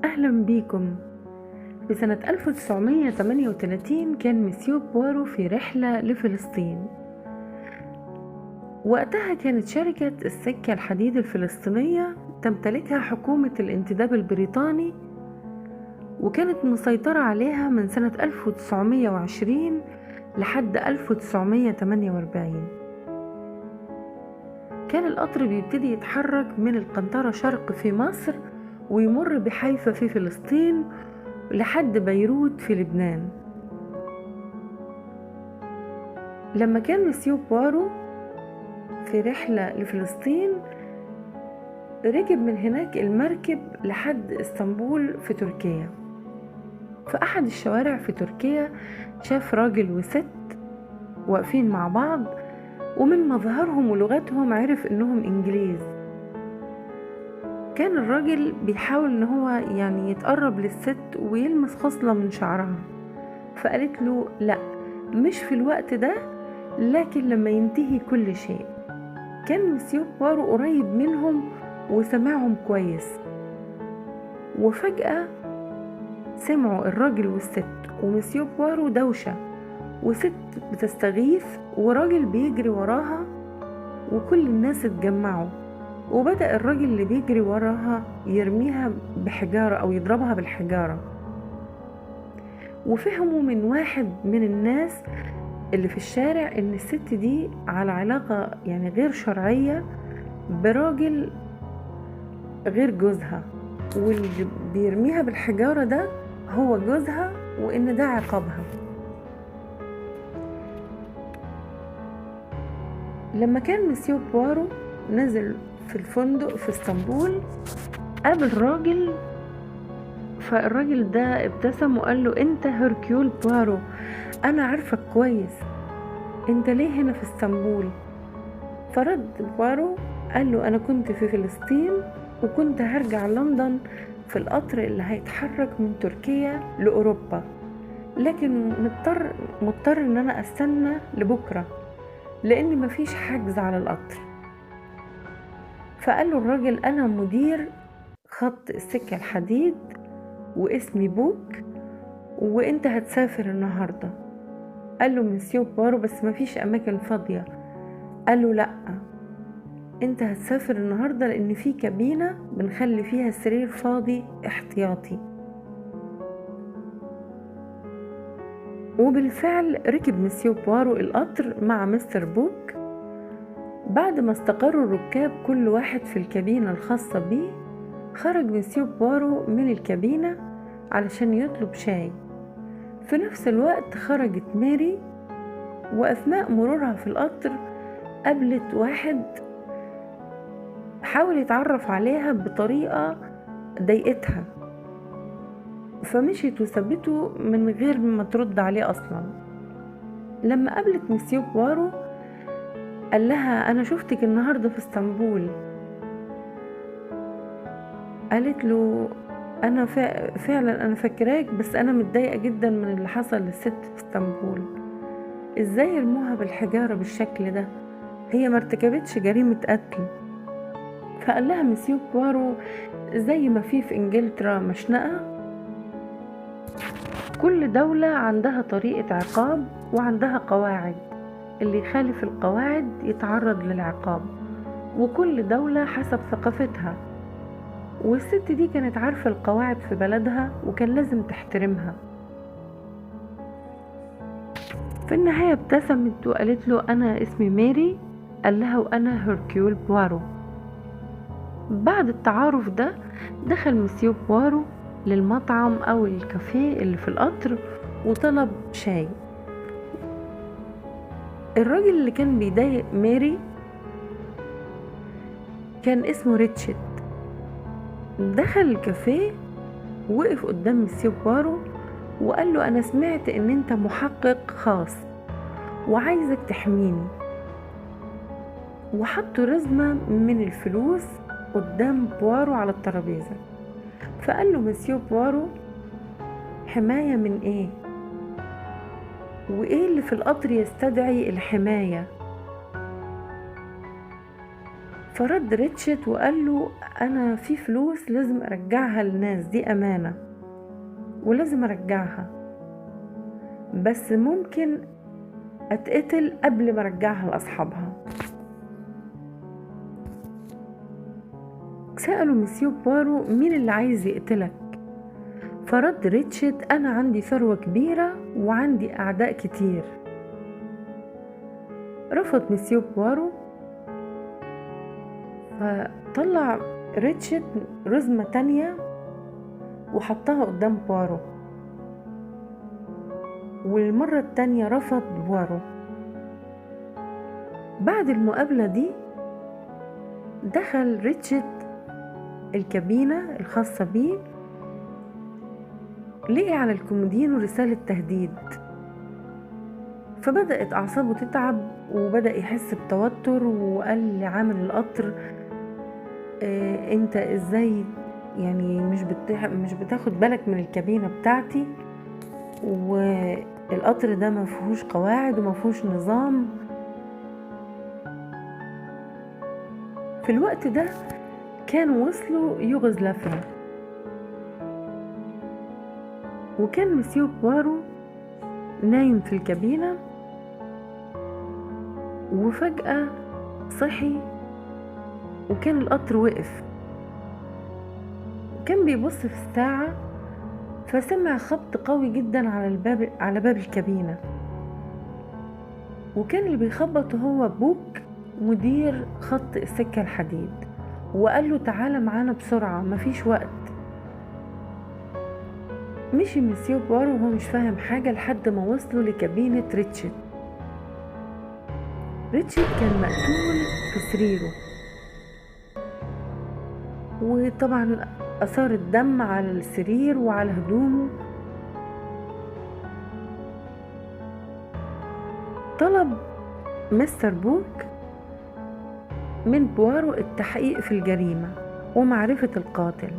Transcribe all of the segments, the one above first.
أهلا بيكم. في سنة 1938 كان مسيو بوارو في رحلة لفلسطين. وقتها كانت شركة السكة الحديد الفلسطينية تمتلكها حكومة الانتداب البريطاني، وكانت مسيطرة عليها من سنة 1920 لحد 1948. كان القطر بيبتدي يتحرك من القنطرة شرق في مصر، ويمر بحيفا في فلسطين لحد بيروت في لبنان. لما كان مسيو بوارو في رحلة لفلسطين ركب من هناك المركب لحد اسطنبول في تركيا. في أحد الشوارع في تركيا شاف راجل وست واقفين مع بعض، ومن مظهرهم ولغتهم عرف إنهم إنجليز. كان الراجل بيحاول إن هو يتقرب للست ويلمس خصلة من شعرها، فقالت له لا، مش في الوقت ده، لكن لما ينتهي كل شيء. كان مسيو بوارو قريب منهم وسمعهم كويس، وفجأة سمعوا الراجل والست ومسيو بوارو دوشة، وست بتستغيث وراجل بيجري وراها، وكل الناس اتجمعوا، وبدأ الراجل اللي بيجري وراها يرميها بحجارة أو يضربها بالحجارة. وفهموا من واحد من الناس اللي في الشارع إن الست دي على علاقة غير شرعية براجل غير جوزها، واللي بيرميها بالحجارة ده هو جوزها، وإن ده عقابها. لما كان مسيو بوارو نزل في الفندق في اسطنبول قابل راجل، فالراجل ده ابتسم وقال له انت هركيول بوارو، انا عارفك كويس، انت ليه هنا في اسطنبول؟ فرد بوارو قال له انا كنت في فلسطين وكنت هرجع لندن في القطر اللي هيتحرك من تركيا لأوروبا، لكن مضطر ان انا استنى لبكرة لان مفيش حجز على القطر. فقال له الراجل انا مدير خط السكة الحديد واسمي بوك، وانت هتسافر النهاردة. قال له مسيو بوارو بس مفيش اماكن فاضية. قال له لا، انت هتسافر النهاردة لان في كابينة بنخلي فيها سرير فاضي احتياطي. وبالفعل ركب مسيو بوارو القطر مع مستر بوك. بعد ما استقروا الركاب كل واحد في الكابينة الخاصة بيه، خرج مسيو بوارو من الكابينة علشان يطلب شاي. في نفس الوقت خرجت ماري، وأثناء مرورها في القطر قابلت واحد حاول يتعرف عليها بطريقة ضايقتها، فمشيت وسابته من غير ما ترد عليه أصلا. لما قابلت مسيو بوارو قال لها أنا شفتك النهاردة في اسطنبول. قالت له أنا فعلا أنا فاكراك، بس أنا متضايقة جدا من اللي حصل للست في اسطنبول. إزاي يرموها بالحجارة بالشكل ده؟ هي ما ارتكبتش جريمة قتل. فقال لها مسيو بوارو زي ما في إنجلترا مشنقة، كل دولة عندها طريقة عقاب وعندها قواعد، اللي يخالف القواعد يتعرض للعقاب، وكل دولة حسب ثقافتها. والست دي كانت عارفة القواعد في بلدها وكان لازم تحترمها. في النهاية ابتسمت وقالت له أنا اسمي ماري. قال لها وأنا هركيول بوارو. بعد التعارف ده دخل مسيو بوارو للمطعم أو الكافيه اللي في القطر وطلب شاي. الراجل اللي كان بيضايق ماري كان اسمه ريتشارد. دخل الكافيه وقف قدام مسيو بوارو وقال له أنا سمعت إن أنت محقق خاص وعايزك تحميني، وحط رزمة من الفلوس قدام بوارو على الترابيزة. فقال له مسيو بوارو حماية من ايه؟ وايه اللي في القطر يستدعي الحماية؟ فرد ريتشارد وقال له انا في فلوس لازم ارجعها للناس، دي امانة ولازم ارجعها، بس ممكن اتقتل قبل ما ارجعها لاصحابها. سألوا مسيو بوارو مين اللي عايز يقتلك؟ فرد ريتشارد انا عندي ثروة كبيرة وعندي اعداء كتير. رفض مسيو بوارو، فطلع ريتشارد رزمة تانية وحطها قدام بوارو، والمرة التانية رفض بوارو. بعد المقابلة دي دخل ريتشارد الكابينة الخاصة بيه، لقي على الكومودينو رسالة تهديد، فبدأت أعصابه تتعب وبدأ يحس بتوتر، وقال لعامل القطر انت ازاي يعني مش بتاخد بالك من الكابينة بتاعتي، والقطر ده ما فيهوش قواعد وما فيهوش نظام. في الوقت ده كانوا وصلوا يوغوسلافيا، وكان مسيو بوارو نايم في الكابينة، وفجأة صحي وكان القطر وقف، وكان بيبص في الساعة فسمع خبط قوي جدا على باب الكابينة، وكان اللي بيخبط هو بوك مدير خط السكة الحديد، وقال له تعالى معانا بسرعة مفيش وقت. مشي مسيو بوارو وهو مش فاهم حاجة لحد ما وصلوا لكابينة ريتشارد. ريتشارد كان مقتول في سريره، وطبعا أثار الدم على السرير وعلى هدومه. طلب مستر بوك من بوارو التحقيق في الجريمة ومعرفة القاتل.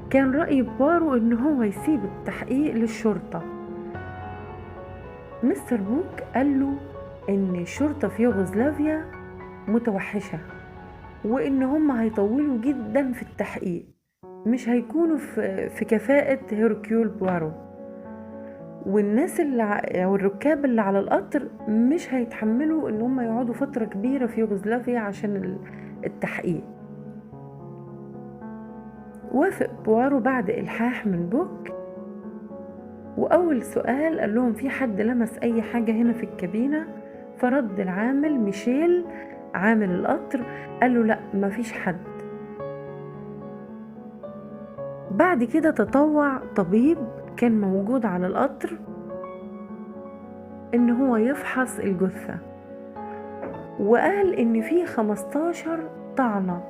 كان رأي بوارو إن هو يسيب التحقيق للشرطة. مستر بوك قال له إن الشرطة في يوغوسلافيا متوحشة، وإن هم هيطولوا جدا في التحقيق، مش هيكونوا في كفاءة هيركيول بوارو، والناس أو الركاب اللي على القطر مش هيتحملوا إن هم يقعدوا فترة كبيرة في يوغوسلافيا عشان التحقيق. وافق بوارو بعد إلحاح من بوك، وأول سؤال قال لهم في حد لمس أي حاجة هنا في الكابينة؟ فرد العامل ميشيل عامل القطر قال له لا مفيش حد. بعد كده تطوع طبيب كان موجود على القطر إن هو يفحص الجثة، وقال إن في 15 طعنة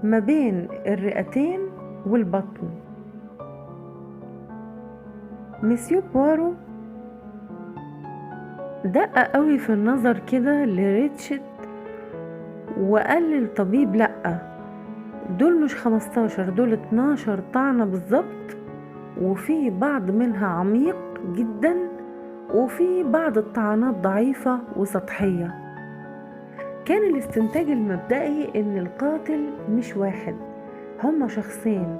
ما بين الرئتين والبطن. مسيو بوارو دقق قوي في النظر كده لريتشارد وقال للطبيب لأ، دول مش 15، دول 12 طعنة بالظبط، وفي بعض منها عميق جدا وفي بعض الطعنات ضعيفة وسطحية. كان الاستنتاج المبدئي ان القاتل مش واحد، هما شخصين،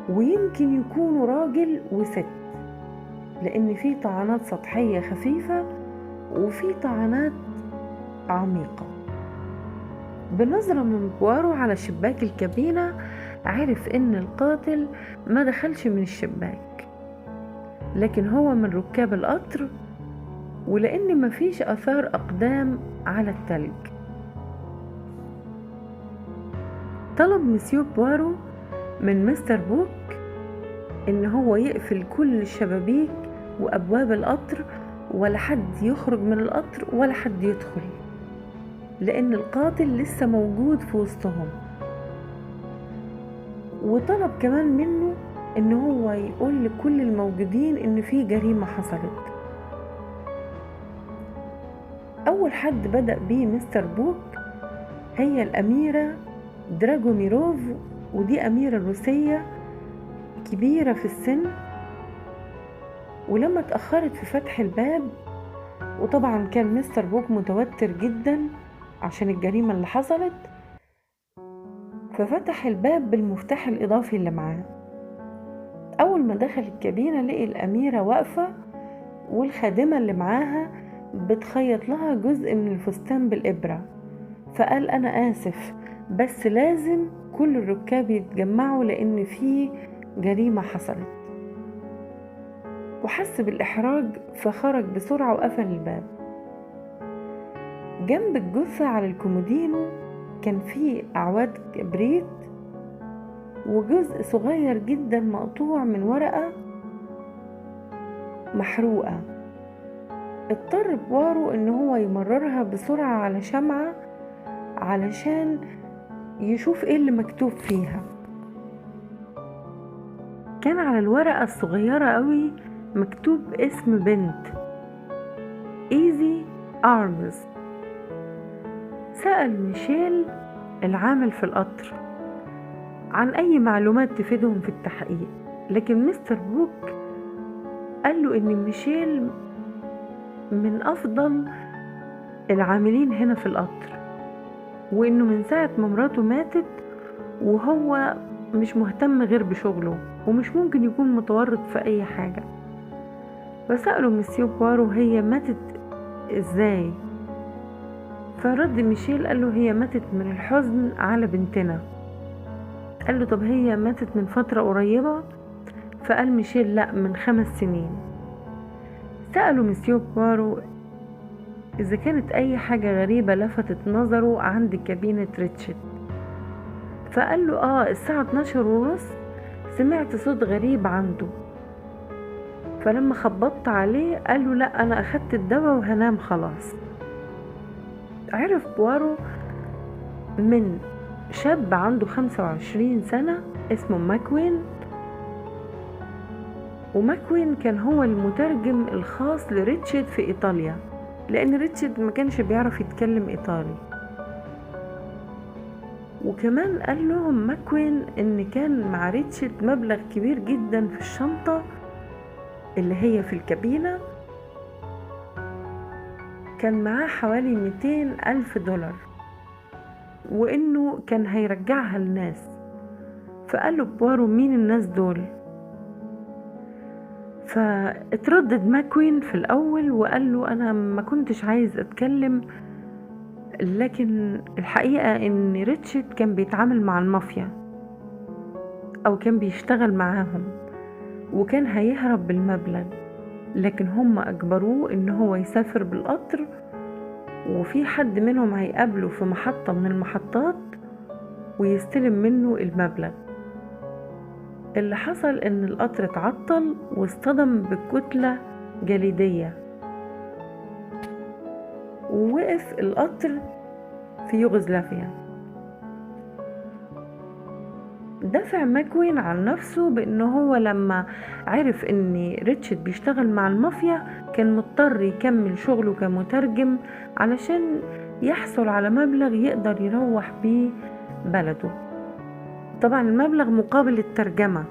ويمكن يكونوا راجل وست، لان في طعنات سطحية خفيفة وفي طعنات عميقة. بنظرة من بوارو على شباك الكابينة عرف ان القاتل ما دخلش من الشباك، لكن هو من ركاب القطر، ولان مفيش اثار اقدام على التلج. طلب مسيو بوارو من مستر بوك ان هو يقفل كل الشبابيك وابواب القطر، ولا حد يخرج من القطر ولا حد يدخل، لان القاتل لسه موجود في وسطهم. وطلب كمان منه ان هو يقول لكل الموجودين ان في جريمة حصلت. اول حد بدأ بيه مستر بوك هي الاميرة دراجوميروف، ودي اميرة روسية كبيرة في السن. ولما اتأخرت في فتح الباب، وطبعا كان مستر بوك متوتر جدا عشان الجريمة اللي حصلت، ففتح الباب بالمفتاح الإضافي اللي معاه. أول ما دخل الكابينة لقي الأميرة واقفة والخادمة اللي معاها بتخيط لها جزء من الفستان بالإبرة. فقال أنا آسف، بس لازم كل الركاب يتجمعوا لأن في جريمة حصلت. وحس بالإحراج فخرج بسرعة وقفل الباب. جنب الجثة على الكومودينو كان فيه أعواد كبريت وجزء صغير جدا مقطوع من ورقة محروقة. اضطر بوارو ان هو يمررها بسرعة على شمعة علشان يشوف ايه اللي مكتوب فيها. كان على الورقة الصغيرة قوي مكتوب اسم بنت، ايزي ارمز. سأل ميشيل العامل في القطر عن اي معلومات تفيدهم في التحقيق، لكن مستر بوك قال له ان ميشيل من افضل العاملين هنا في القطر، وانه من ساعة ما مراته ماتت وهو مش مهتم غير بشغله ومش ممكن يكون متورط في اي حاجة. فسأله مسيو بوارو هي ماتت ازاي؟ فرد ميشيل قال له هي ماتت من الحزن على بنتنا. قال له طب هي ماتت من فترة قريبة؟ فقال ميشيل لا، من 5 سنين. سأله مسيو بوارو إذا كانت أي حاجة غريبة لفتت نظره عند كابينة ريتشارد. فقال له الساعة 12:30 سمعت صوت غريب عنده، فلما خبطت عليه قال له لا أنا أخدت الدواء وهنام خلاص. عرف بوارو من شاب عنده 25 سنة اسمه ماكوين، وماكوين كان هو المترجم الخاص لريتشارد في إيطاليا، لأن ريتشارد ما كانش بيعرف يتكلم إيطالي. وكمان قال لهم ماكوين إن كان مع ريتشارد مبلغ كبير جدا في الشنطة اللي هي في الكابينة، كان معاه حوالي 200,000 دولار، وإنه كان هيرجعها للناس. فقال له بوارو مين الناس دول؟ فاتردد ماكوين في الأول وقال له أنا ما كنتش عايز أتكلم، لكن الحقيقة إن ريتشارد كان بيتعامل مع المافيا أو كان بيشتغل معاهم وكان هيهرب بالمبلغ، لكن هم أجبروه إن هو يسافر بالقطر، وفي حد منهم هيقابله في محطة من المحطات ويستلم منه المبلغ. اللي حصل إن القطر اتعطل واصطدم بكتلة جليدية، ووقف القطر في يوغوسلافيا. دافع ماكوين عن نفسه بأنه هو لما عرف ان ريتشارد بيشتغل مع المافيا كان مضطر يكمل شغله كمترجم علشان يحصل على مبلغ يقدر يروح بيه بلده، طبعا المبلغ مقابل الترجمة.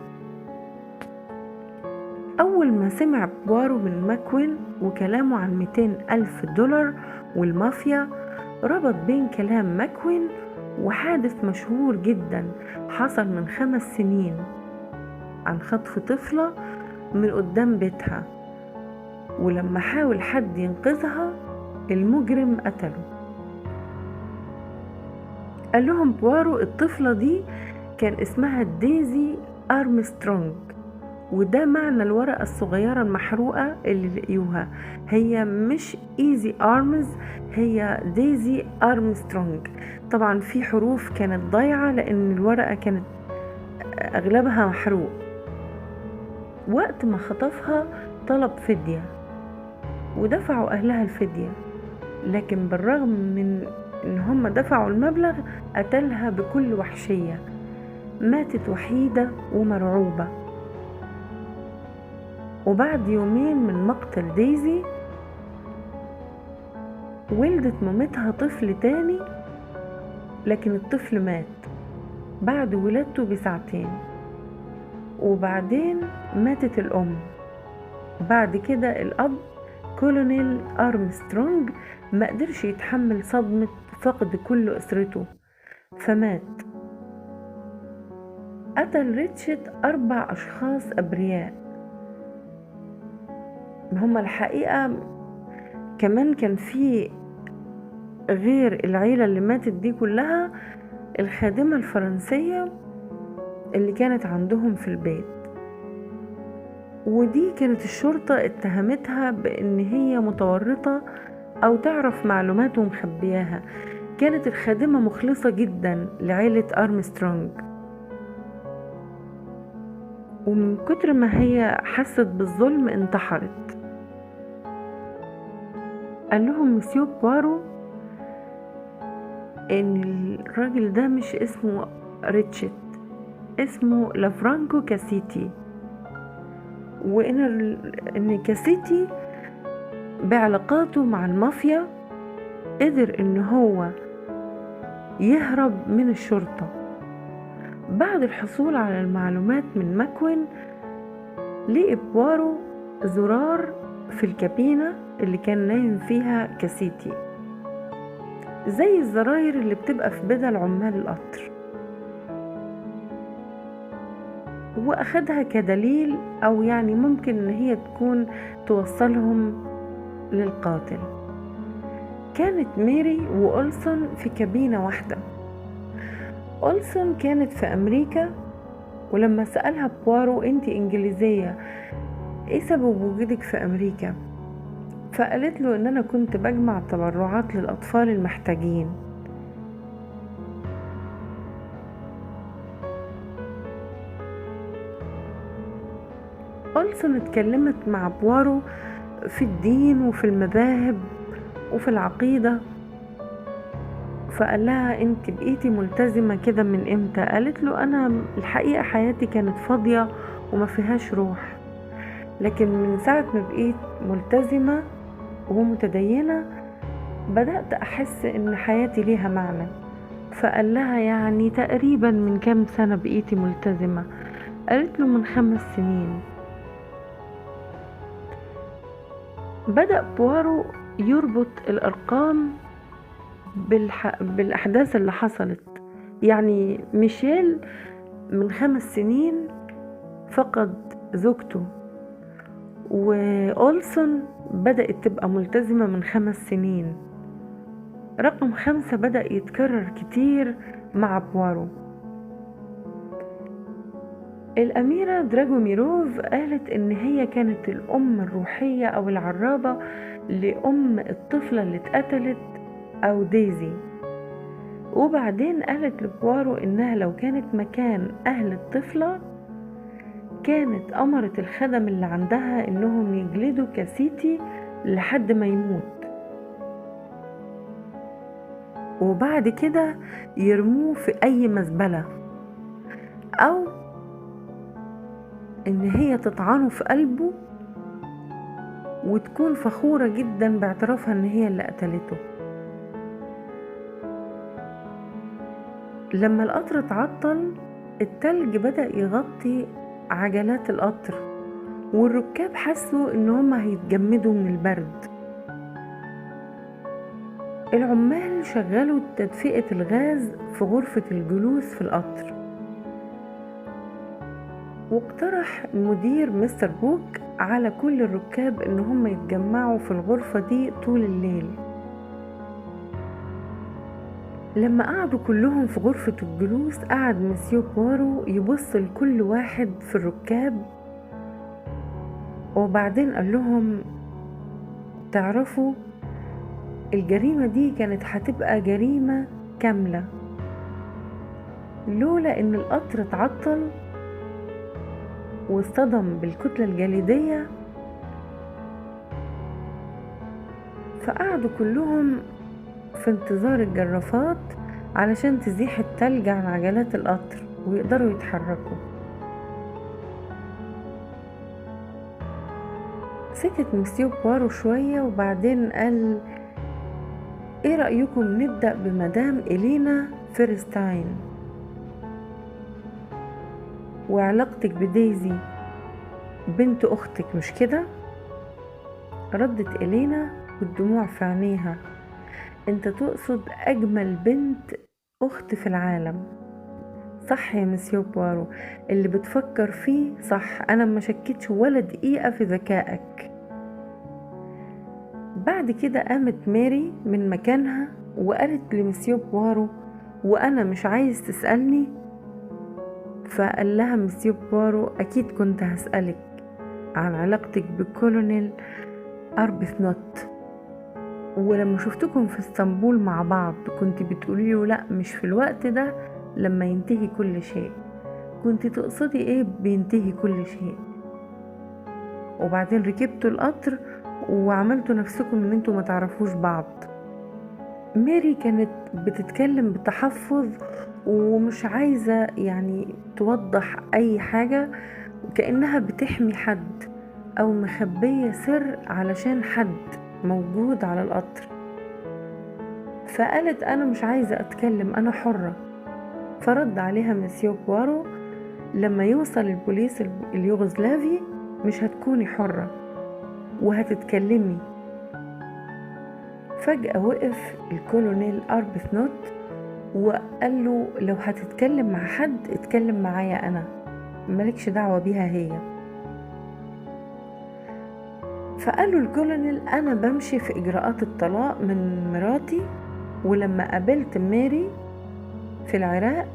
أول ما سمع بوارو من ماكوين وكلامه عن 200,000 دولار والمافيا، ربط بين كلام ماكوين وحادث مشهور جدا حصل من 5 سنين عن خطف طفلة من قدام بيتها، ولما حاول حد ينقذها المجرم قتله. قال لهم بوارو الطفلة دي كان اسمها ديزي أرمسترونج، وده معنى الورقة الصغيرة المحروقة اللي لقيوها، هي مش ايزي ارمز، هي ديزي أرمسترونج. طبعا في حروف كانت ضايعة لأن الورقة كانت أغلبها محروق. وقت ما خطفها طلب فدية ودفعوا أهلها الفدية، لكن بالرغم من إن هم دفعوا المبلغ قتلها بكل وحشية، ماتت وحيدة ومرعوبة. وبعد يومين من مقتل دايزي ولدت مامتها طفل تاني، لكن الطفل مات بعد ولادته بساعتين. وبعدين ماتت الأم. بعد كده الأب كولونيل أرمسترونج ما قدرش يتحمل صدمة فقد كل أسرته فمات. قتل ريتشارد 4 أشخاص أبرياء. هما الحقيقة كمان كان في غير العيلة اللي ماتت دي كلها الخادمة الفرنسية اللي كانت عندهم في البيت، ودي كانت الشرطة اتهمتها بان هي متورطة او تعرف معلومات ومخبياها. كانت الخادمة مخلصة جدا لعيلة أرمسترونج، ومن كتر ما هي حست بالظلم انتحرت. قال لهم مسيو بوارو ان الراجل ده مش اسمه ريتشارد، اسمه لافرانكو كاسيتي، وان كاسيتي بعلاقاته مع المافيا قدر ان هو يهرب من الشرطة. بعد الحصول على المعلومات من ماكوين لقى بوارو زرار في الكابينة اللي كان نايم فيها كاسيتي، زي الزراير اللي بتبقى في بدل عمال القطر، واخدها كدليل او يعني ممكن ان هي تكون توصلهم للقاتل. كانت ميري وأولسون في كابينة واحدة. أولسون كانت في أمريكا، ولما سألها بوارو انت إنجليزية، ايه سبب وجودك في أمريكا؟ فقالت له ان انا كنت بجمع تبرعات للأطفال المحتاجين. أولسون اتكلمت مع بوارو في الدين وفي المذاهب وفي العقيدة، فقال لها انت بقيتي ملتزمة كده من امتى؟ قالت له انا الحقيقة حياتي كانت فاضية وما فيهاش روح، لكن من ساعة ما بقيت ملتزمة ومتدينة بدأت احس ان حياتي ليها معنى. فقال لها يعني تقريبا من كام سنة بقيتي ملتزمة؟ قالت له من 5 سنين. بدأ بوارو يربط الأرقام بالأحداث اللي حصلت. يعني ميشيل من 5 سنين فقد زوجته، وأولسون بدأت تبقى ملتزمة من 5 سنين. رقم 5 بدأ يتكرر كتير مع بوارو. الأميرة دراجوميروف قالت إن هي كانت الأم الروحية أو العرابة لأم الطفلة اللي اتقتلت أو دايزي. وبعدين قالت لبوارو إنها لو كانت مكان أهل الطفلة كانت أمرت الخدم اللي عندها إنهم يجلدوا كاسيتي لحد ما يموت، وبعد كده يرموه في أي مزبلة، أو إن هي تطعنه في قلبه وتكون فخورة جدا باعترافها إن هي اللي قتلته. لما القطر اتعطل التلج بدأ يغطي عجلات القطر، والركاب حسوا إن هما هيتجمدوا من البرد. العمال شغلوا تدفئة الغاز في غرفة الجلوس في القطر، واقترح المدير مستر بوك على كل الركاب إن هم يتجمعوا في الغرفة دي طول الليل. لما قعدوا كلهم في غرفة الجلوس قعد مسيو بوارو يبص لكل واحد في الركاب، وبعدين قال لهم تعرفوا الجريمة دي كانت هتبقى جريمة كاملة لولا ان القطر اتعطل واصطدم بالكتلة الجليدية. فقعدوا كلهم في انتظار الجرافات علشان تزيح التلج عن عجلات القطر. ويقدروا يتحركوا. سكت مسيو بوارو شوية وبعدين قال ايه رأيكم نبدأ بمدام إلينا فيرستاين وعلاقتك بديزي بنت أختك مش كده؟ ردت إلينا والدموع في عينيها انت تقصد أجمل بنت أخت في العالم. صح يا مسيو بوارو، اللي بتفكر فيه صح، أنا ما شكتش ولا دقيقة في ذكائك. بعد كده قامت ماري من مكانها وقالت لمسيو بوارو وأنا مش عايز تسألني؟ فقال لها مسيو بوارو أكيد كنت هسألك عن علاقتك بكولونيل أربثنوت، ولما شفتكم في اسطنبول مع بعض كنت بتقولي له لا مش في الوقت ده لما ينتهي كل شيء، كنت تقصدي ايه بينتهي كل شيء؟ وبعدين ركبتوا القطر وعملتوا نفسكم ان انتوا ما تعرفوش بعض. ماري كانت بتتكلم بتحفظ ومش عايزة يعني توضح اي حاجة، كأنها بتحمي حد او مخبية سر علشان حد موجود على القطر. فقالت انا مش عايزة اتكلم، انا حرة. فرد عليها مسيو بوارو لما يوصل البوليس اليوغوسلافي مش هتكوني حرة وهتتكلمي. فجأة وقف الكولونيل أربثنوت وقال له لو هتتكلم مع حد اتكلم معايا أنا، مالكش دعوة بيها هي. فقال له الكولونيل أنا بمشي في إجراءات الطلاق من مراتي، ولما قابلت ماري في العراق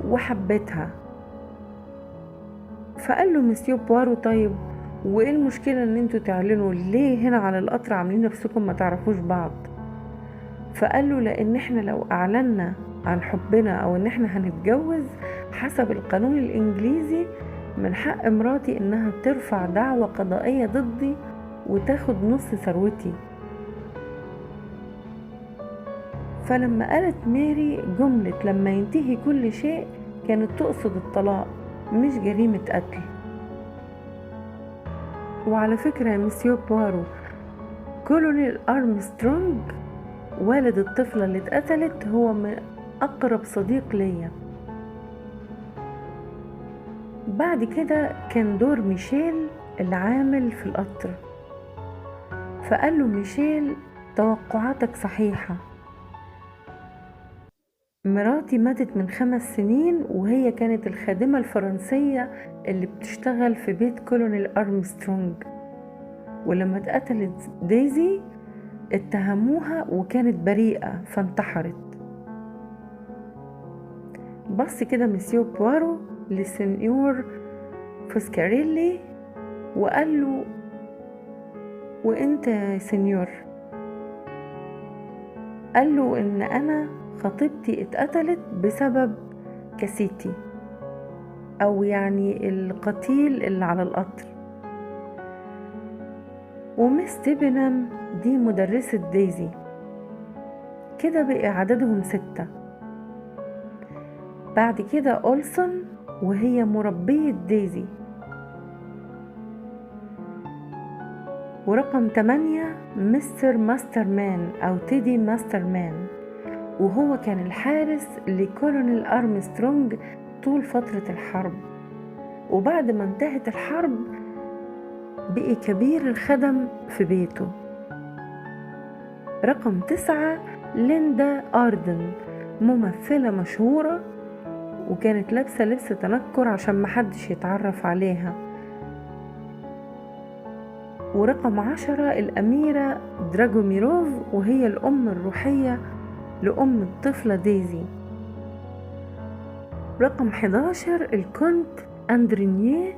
وحبيتها. فقال له مسيو بوارو طيب وايه المشكلة ان انتوا تعلنوا ليه هنا على القطر عاملين نفسكم ما تعرفوش بعض؟ فقال له لان احنا لو اعلنا عن حبنا او ان احنا هنتجوز حسب القانون الانجليزي من حق مراتي انها ترفع دعوى قضائية ضدي وتاخد نص ثروتي. فلما قالت ماري جملة لما ينتهي كل شيء كانت تقصد الطلاق مش جريمة قتل. وعلى فكرة يا مسيو بوارو، كولونيل أرمسترونج والد الطفلة اللي اتقتلت هو من أقرب صديق ليا. بعد كده كان دور ميشيل العامل في القطر، فقال له ميشيل توقعاتك صحيحة، مراتي ماتت من 5 سنين وهي كانت الخادمة الفرنسية اللي بتشتغل في بيت كولونيل أرمسترونج، ولما اتقتلت ديزي اتهموها وكانت بريئة فانتحرت. بص كده مسيو بوارو لسنيور فوسكاريلي وقال له وانت يا سنيور؟ قال له ان انا خطيبتي اتقتلت بسبب كاسيتي او يعني القتيل اللي على القطر، ومس تيبنام دي مدرسة ديزي. كده بقى عددهم 6. بعد كده أولسون وهي مربية ديزي، ورقم 8 مستر ماسترمان أو تيدي ماسترمان، وهو كان الحارس لكولونيل أرمسترونج طول فترة الحرب، وبعد ما انتهت الحرب بقي كبير الخدم في بيته. رقم 9 ليندا آردن، ممثلة مشهورة وكانت لابسة لبس تنكر عشان محدش يتعرف عليها. ورقم 10 الأميرة دراجوميروف وهي الأم الروحية لأم الطفلة ديزي. رقم 11 الكونت أندرينيه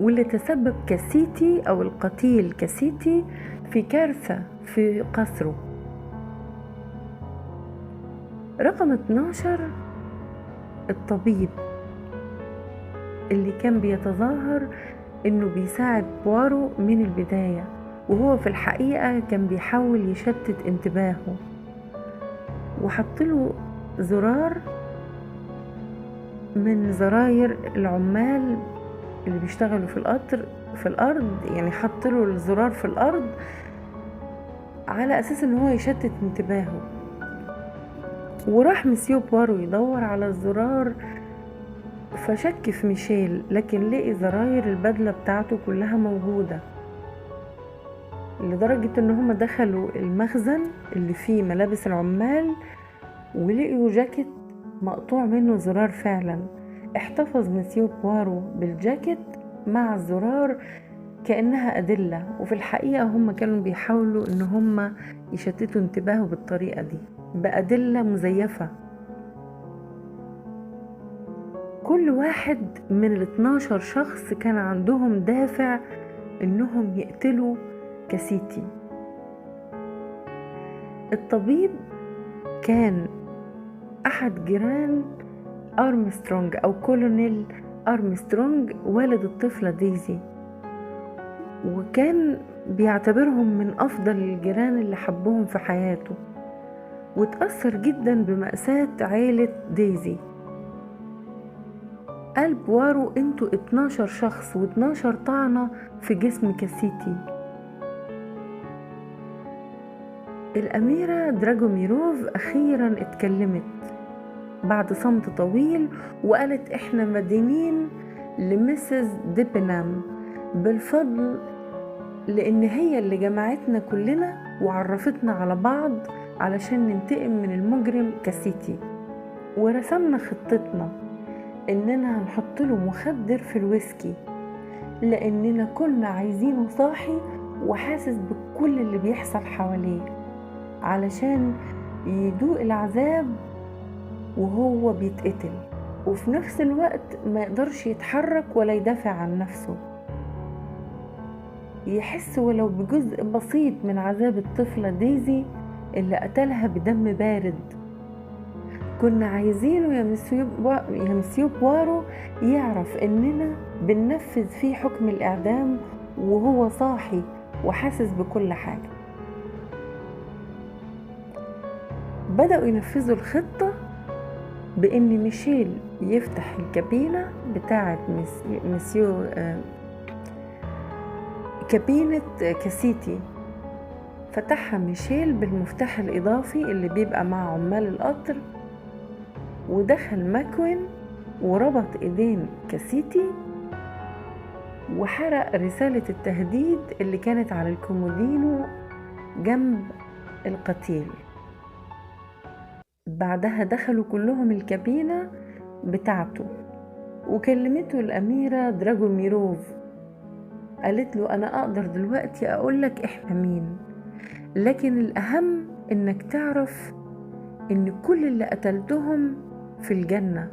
واللي تسبب كاسيتي أو القتيل كاسيتي في كارثة في قصره. رقم 12 الطبيب اللي كان بيتظاهر انه بيساعد بوارو من البداية، وهو في الحقيقة كان بيحاول يشتت انتباهه، وحطله زرار من زراير العمال اللي بيشتغلوا في الأرض، يعني حط له الزرار في الأرض على أساس إن هو يشتت انتباهه. وراح مسيو بوارو يدور على الزرار، فشك في ميشيل، لكن لقي زراير البدلة بتاعته كلها موجودة، لدرجة إن هما دخلوا المخزن اللي فيه ملابس العمال ولقيوا جاكيت مقطوع منه زرار فعلا. احتفظ مسيو بوارو بالجاكيت مع الزرار كأنها أدلة، وفي الحقيقة هم كانوا بيحاولوا إن هم يشتتوا انتباهه بالطريقة دي بأدلة مزيفة. كل واحد من 12 شخص كان عندهم دافع إنهم يقتلوا كاسيتي. الطبيب كان أحد جيران أرمسترونج أو كولونيل أرمسترونج والد الطفلة ديزي، وكان بيعتبرهم من أفضل الجيران اللي حبهم في حياته، وتأثر جدا بمأساة عيلة ديزي. قال بوارو انتوا 12 شخص و12 طعنة في جسم كاسيتي. الأميرة دراجوميروف أخيرا اتكلمت بعد صمت طويل وقالت احنا مدينين لمسز ديبنام بالفضل، لأن هي اللي جمعتنا كلنا وعرفتنا على بعض علشان ننتقم من المجرم كاسيتي. ورسمنا خطتنا إننا هنحط له مخدر في الويسكي، لأننا كنا عايزينه صاحي وحاسس بكل اللي بيحصل حواليه علشان يدوق العذاب وهو بيتقتل، وفي نفس الوقت ما يقدرش يتحرك ولا يدافع عن نفسه، يحس ولو بجزء بسيط من عذاب الطفلة ديزي اللي قتلها بدم بارد. كنا عايزينه يا مسيو بوارو يعرف اننا بننفذ فيه حكم الاعدام وهو صاحي وحاسس بكل حاجة. بدأوا ينفذوا الخطة بان ميشيل يفتح الكابينة بتاعة كابينة كاسيتي. فتحها ميشيل بالمفتاح الإضافي اللي بيبقى مع عمال القطر، ودخل ماكوين وربط ايدين كاسيتي وحرق رسالة التهديد اللي كانت على الكومودينو جنب القتيل. بعدها دخلوا كلهم الكابينة بتاعته وكلمته الأميرة دراجوميروف، قالت له أنا أقدر دلوقتي أقولك إحنا مين، لكن الأهم إنك تعرف إن كل اللي قتلتهم في الجنة،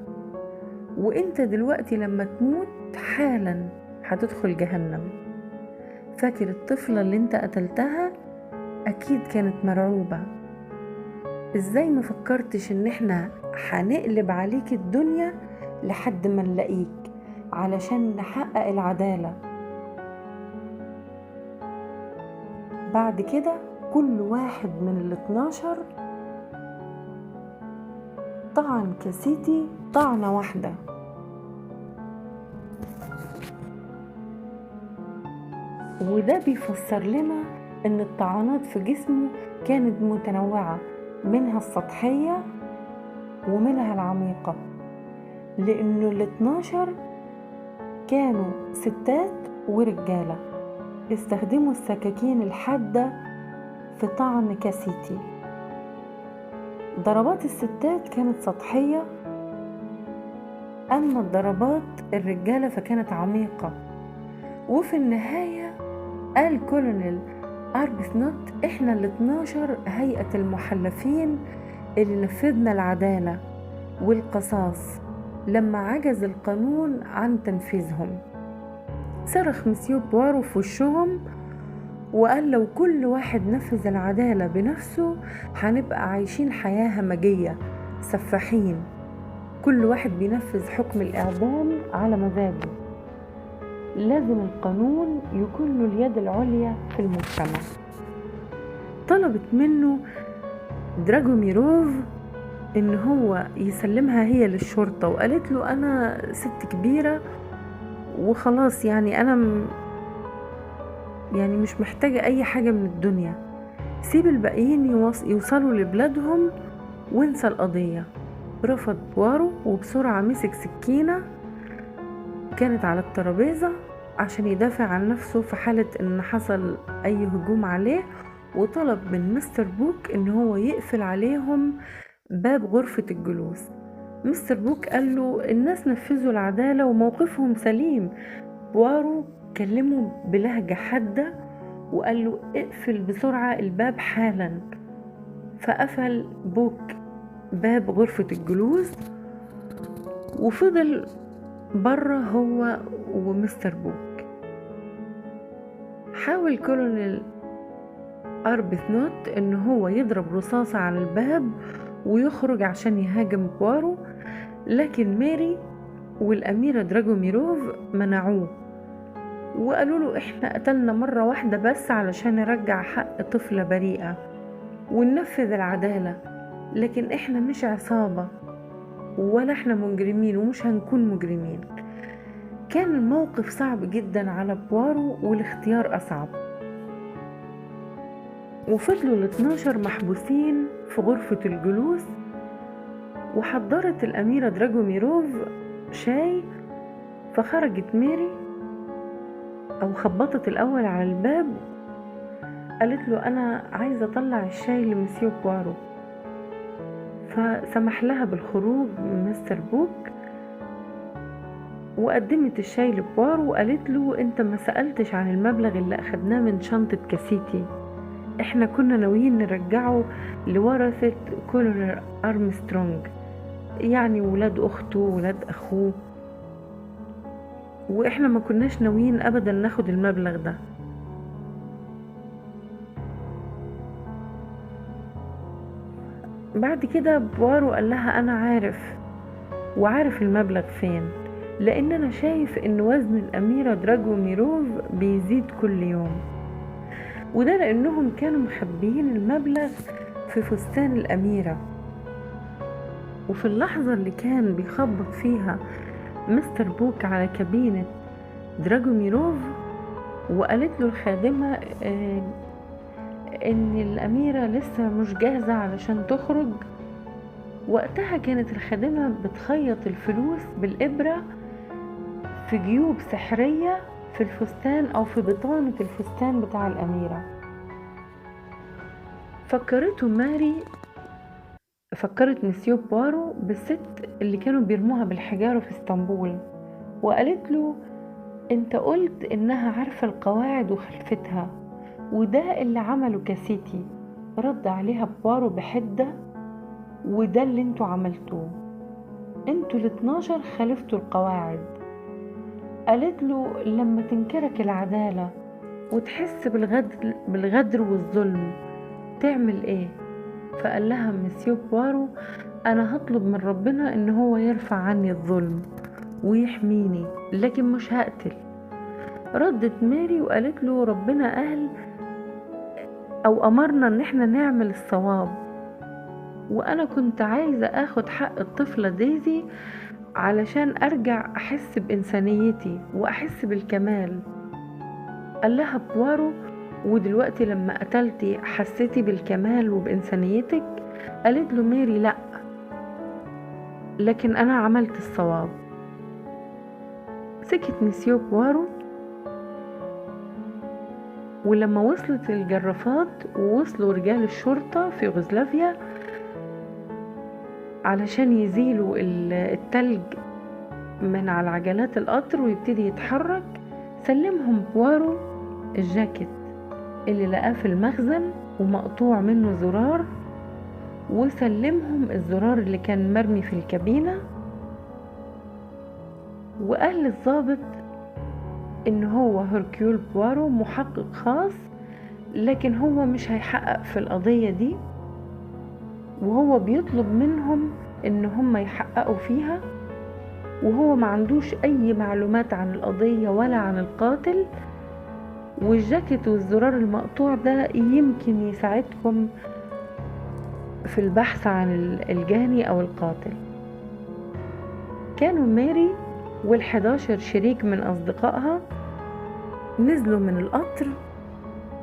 وإنت دلوقتي لما تموت حالا هتدخل جهنم. فاكر الطفلة اللي إنت قتلتها أكيد كانت مرعوبة، إزاي ما فكرتش إن إحنا هنقلب عليك الدنيا لحد ما نلاقيك علشان نحقق العدالة. بعد كده كل واحد من 12 طعن كاسيتي طعنة واحدة، وده بيفسر لنا ان الطعنات في جسمه كانت متنوعة، منها السطحية ومنها العميقة، لانه 12 كانوا ستات ورجالة استخدموا السكاكين الحادة في طعن كاسيتي. ضربات الستات كانت سطحية، أما الضربات الرجالة فكانت عميقة. وفي النهاية قال كولونيل أربثنوت إحنا 12 هيئة المحلفين اللي نفذنا العدالة والقصاص لما عجز القانون عن تنفيذهم. صرخ مسيو بوارو في وشهم وقال لو كل واحد نفذ العدالة بنفسه هنبقى عايشين حياة همجية سفاحين، كل واحد بينفذ حكم الإعدام على مزاجه. لازم القانون يكون له اليد العليا في المجتمع. طلبت منه دراجوميروف ان هو يسلمها هي للشرطة، وقالت له انا ست كبيرة وخلاص، يعني انا يعني مش محتاجة اي حاجة من الدنيا، سيب الباقيين يوصلوا لبلادهم وانسى القضية. رفض بوارو وبسرعة مسك سكينة كانت على الترابيزة عشان يدافع عن نفسه في حالة ان حصل اي هجوم عليه، وطلب من مستر بوك ان هو يقفل عليهم باب غرفة الجلوس. مستر بوك قال له الناس نفذوا العدالة وموقفهم سليم. بوارو كلمه بلهجة حادة وقال له اقفل بسرعة الباب حالا. فقفل بوك باب غرفة الجلوس وفضل بره هو ومستر بوك. حاول كولونيل أربثنوت ان هو يضرب رصاصة على الباب ويخرج عشان يهاجم بوارو، لكن ماري والأميرة دراجوميروف منعوه وقالوا له احنا قتلنا مرة واحدة بس علشان نرجع حق طفلة بريئة وننفذ العدالة، لكن احنا مش عصابة ولا احنا مجرمين ومش هنكون مجرمين. كان الموقف صعب جدا على بوارو والاختيار أصعب، وفضلوا 12 محبوسين في غرفة الجلوس. وحضرت الأميرة دراجوميروف شاي، فخرجت ماري أو خبطت الأول على الباب، قالت له أنا عايزة أطلع الشاي لمسيو بوارو، فسمح لها بالخروج مستر بوك وقدمت الشاي لبوارو وقالت له انت ما سألتش عن المبلغ اللي أخدناه من شنطة كاسيتي، احنا كنا ناويين نرجعه لورثة كولونيل أرمسترونج، يعني ولاد أخته ولاد أخوه، واحنا ما كناش ناويين أبدا ناخد المبلغ ده. بعد كده بوارو قال لها أنا عارف وعارف المبلغ فين، لأن أنا شايف إن وزن الأميرة دراجوميروف بيزيد كل يوم، وده لأنهم كانوا مخبيين المبلغ في فستان الأميرة. وفي اللحظة اللي كان بيخبط فيها مستر بوك على كابينة دراجوميروف وقالت له الخادمة إن الأميرة لسه مش جاهزة علشان تخرج، وقتها كانت الخادمة بتخيط الفلوس بالإبرة في جيوب سحرية في الفستان أو في بطانة الفستان بتاع الأميرة. فكرت مسيو بوارو بالست اللي كانوا بيرموها بالحجارة في اسطنبول، وقالت له انت قلت انها عارفة القواعد وخلفتها، وده اللي عمله كاسيتي. رد عليها بوارو بحدة، وده اللي انتوا عملتوه، انتوا ال12 خالفتوا القواعد. قالت له لما تنكرك العدالة وتحس بالغدر والظلم تعمل ايه؟ فقال لها مسيو بوارو انا هطلب من ربنا ان هو يرفع عني الظلم ويحميني، لكن مش هقتل. ردت ماري وقالت له ربنا قال او امرنا ان احنا نعمل الصواب، وانا كنت عايزة اخد حق الطفلة ديزي علشان ارجع احس بانسانيتي واحس بالكمال. قال لها بوارو ودلوقتي لما قتلتي حسيتي بالكمال وبإنسانيتك؟ قالت له ماري لا، لكن أنا عملت الصواب. سكت مسيو بوارو، ولما وصلت الجرافات ووصلوا رجال الشرطة في يوغوسلافيا علشان يزيلوا التلج من على عجلات القطر ويبتدي يتحرك، سلمهم بوارو الجاكيت اللي لقاه في المخزن ومقطوع منه زرار، وسلمهم الزرار اللي كان مرمي في الكابينة، وقال للضابط ان هو هركيول بوارو محقق خاص، لكن هو مش هيحقق في القضية دي، وهو بيطلب منهم ان هم يحققوا فيها، وهو ما عندوش اي معلومات عن القضية ولا عن القاتل، والجاكيت والزرار المقطوع ده يمكن يساعدكم في البحث عن الجاني أو القاتل. كانوا ماري وال11 شريك من أصدقائها نزلوا من القطر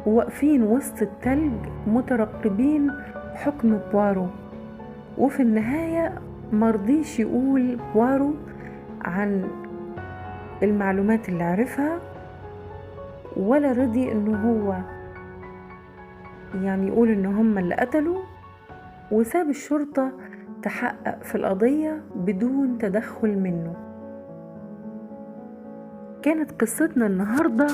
وواقفين وسط التلج مترقبين حكم بوارو، وفي النهاية مرضيش يقول بوارو عن المعلومات اللي عرفها، ولا رضي انه هو يعني يقول ان هم اللي قتلوا، وساب الشرطة تحقق في القضية بدون تدخل منه. كانت قصتنا النهاردة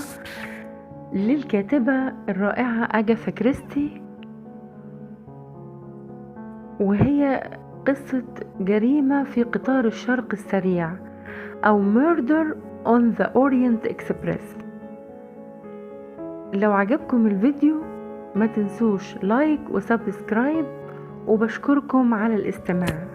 للكاتبة الرائعة أجاثا كريستي، وهي قصة جريمة في قطار الشرق السريع أو Murder on the Orient Express. لو عجبكم الفيديو ما تنسوش لايك وسبسكرايب، وبشكركم على الاستماع.